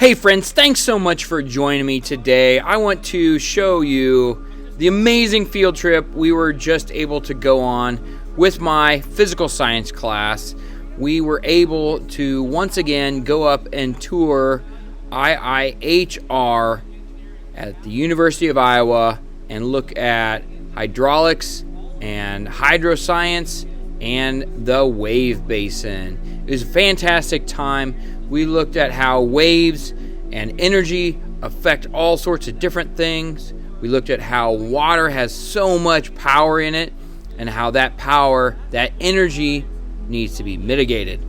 Hey friends, thanks so much for joining me today. I want to show you the amazing field trip we were just able to go on with my physical science class. We were able to once again go up and tour IIHR at the University of Iowa and look at hydraulics and hydroscience and the wave basin. It was a fantastic time. We looked at how waves and energy affect all sorts of different things. We looked at how water has so much power in it and how that power, that energy, needs to be mitigated.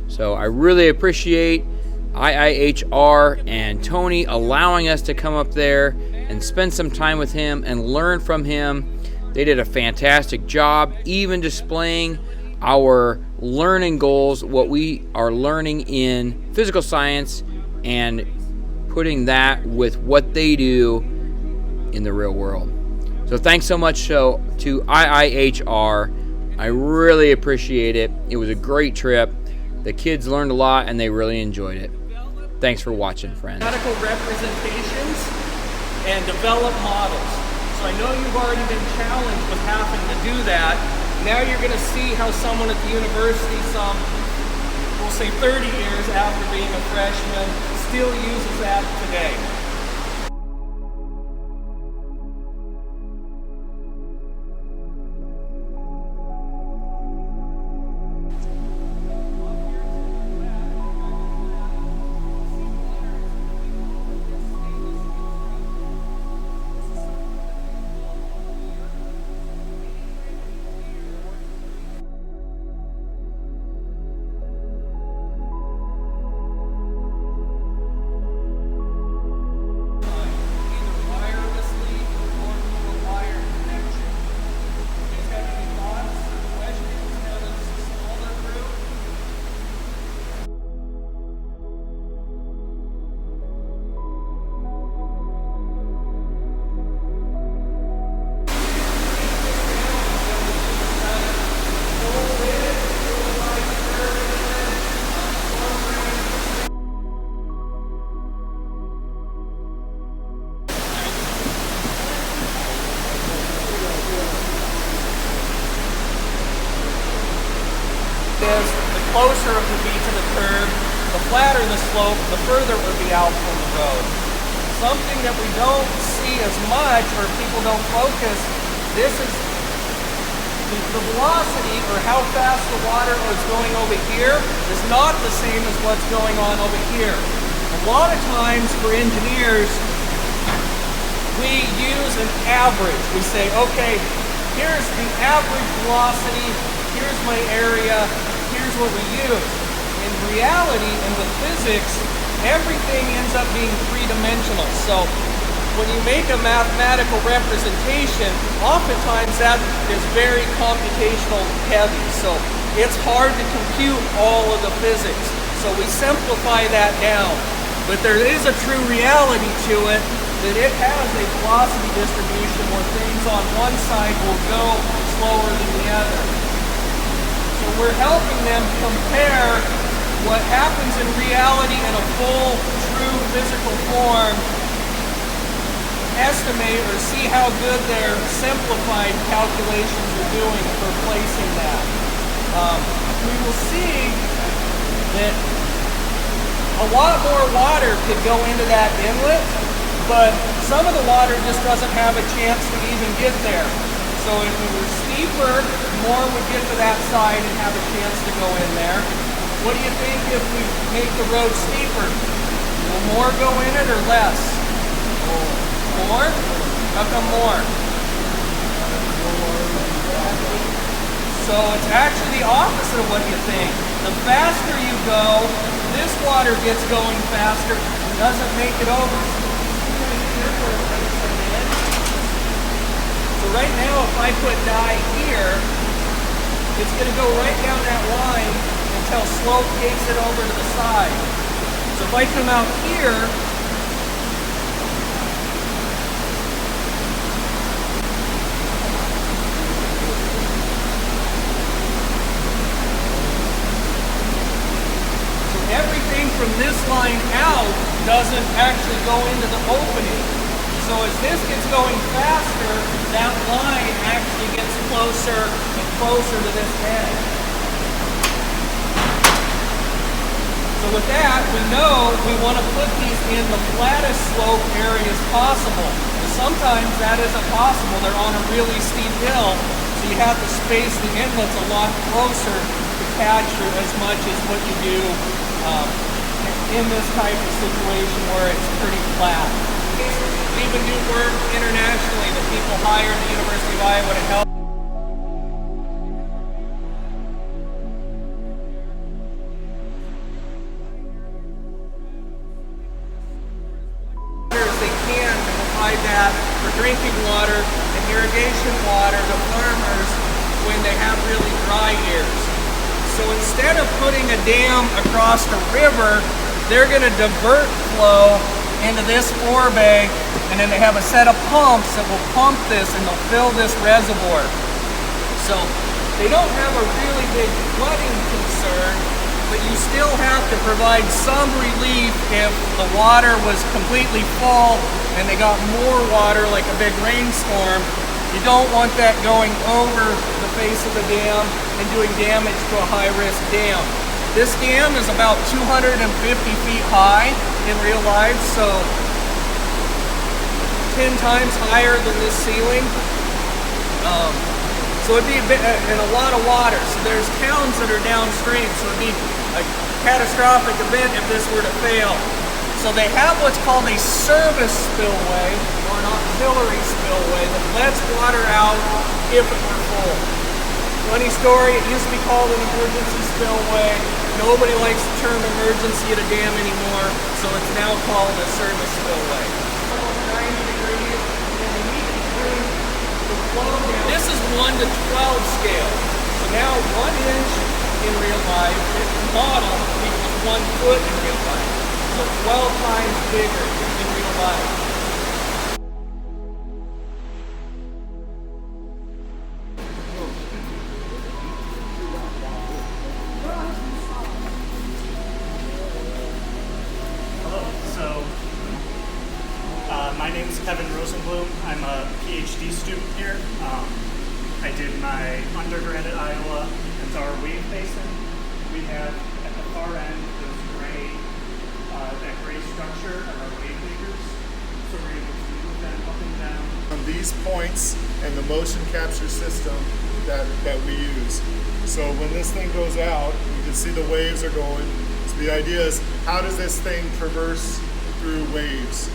So I really appreciate IIHR and Tony allowing us to come up there and spend some time with him and learn from him. They did a fantastic job, even displaying our learning goals, what we are learning in physical science, and putting that with what they do in the real world. So thanks so much to IIHR. I really appreciate it. It was a great trip. The kids learned a lot and they really enjoyed it. Thanks for watching, friends. Medical representations and develop models. So I know you've already been challenged with having to do that. Now you're going to see how someone at the university, we'll say 30 years after being a freshman, still uses that today. The closer it would be to the curb, the flatter the slope, the further it would be out from the road. Something that we don't see as much, or people don't focus, this is the velocity, or how fast the water is going over here, is not the same as what's going on over here. A lot of times for engineers, we use an average. We say, okay, here's the average velocity, here's my area, here's what we use. In reality, and with physics, everything ends up being three-dimensional. So when you make a mathematical representation, oftentimes that is very computational heavy. So it's hard to compute all of the physics. So we simplify that down. But there is a true reality to it, that it has a velocity distribution where things on one side will go slower than the other. So we're helping them compare what happens in reality in a full, true physical form, estimate or see how good their simplified calculations are doing for placing that. We will see that a lot more water could go into that inlet, but some of the water just doesn't have a chance to even get there. So if it were steeper, more would get to that side and have a chance to go in there. What do you think if we make the road steeper? Will more go in it or less? More? How come more? So it's actually the opposite of what you think. The faster you go, this water gets going faster and doesn't make it over. So right now, if I put dye here, it's going to go right down that line until slope takes it over to the side. So if I come out here, everything from this line out doesn't actually go into the opening. So as this gets going faster, that line actually gets closer and closer to this edge. So with that, we know we want to put these in the flattest slope areas possible. And sometimes that isn't possible. They're on a really steep hill, so you have to space the inlets a lot closer to capture as much as what you do in this type of situation where it's pretty flat. We even do work internationally that people hire at the University of Iowa to help. That for drinking water and irrigation water to farmers when they have really dry years. So instead of putting a dam across the river, they're going to divert flow into this forebay, and then they have a set of pumps that will pump this and they'll fill this reservoir. So they don't have a really big flooding concern, but you still have to provide some relief if the water was completely full and they got more water like a big rainstorm. You don't want that going over the face of the dam and doing damage to a high-risk dam. This dam is about 250 feet high in real life, so 10 times higher than this ceiling. So it'd be and a lot of water. So there's towns that are downstream, so it'd be a catastrophic event if this were to fail. So they have what's called a service spillway or an auxiliary spillway that lets water out if it were full. Funny story, it used to be called an emergency spillway. Nobody likes the term emergency at a dam anymore, so it's now called a service spillway. Almost 90 degrees, and they need to bring the flow down. This is 1 to 12 scale. So now 1 inch in real life, this model equals 1 foot in real life. So 12 times bigger in real life. Hello, so my name is Kevin Rosenblum. I'm a PhD student here. I did my undergrad at Iowa. It's our wave basin. We have at the far end those gray, that gray structure are our wave makers. So we're able to move them up and down. On these points and the motion capture system that we use. So when this thing goes out, you can see the waves are going. So the idea is, how does this thing traverse through waves?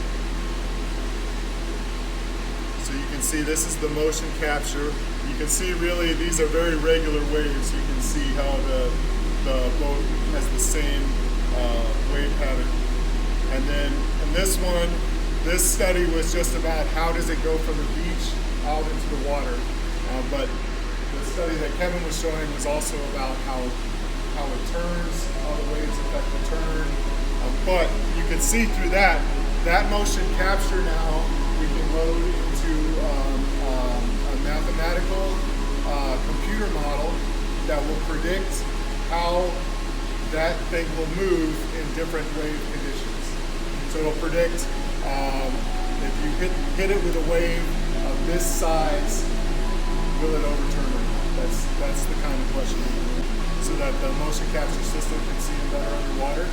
So you can see this is the motion capture. You can see really these are very regular waves. You can see how the boat has the same wave pattern. And then in this one, this study was just about how does it go from the beach out into the water. But the study that Kevin was showing was also about how it turns, how the waves affect the turn. But you can see through that motion capture now we can load into a mathematical computer model that will predict how that thing will move in different wave conditions. So it'll predict if you hit it with a wave of this size, will it overturn or not? That's the kind of question, so that the motion capture system can see it better underwater.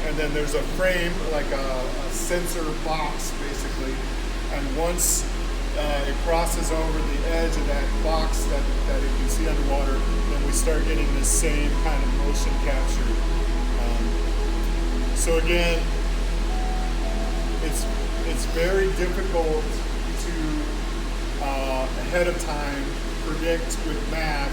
And then there's a frame, like a sensor box, basically. And once it crosses over the edge of that box that it can see underwater, then we start getting this same kind of motion capture. So again, it's very difficult to ahead of time predict with math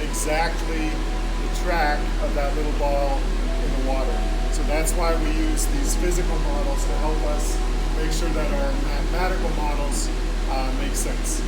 exactly the track of that little ball in the water. So that's why we use these physical models to help us make sure that our mathematical models make sense.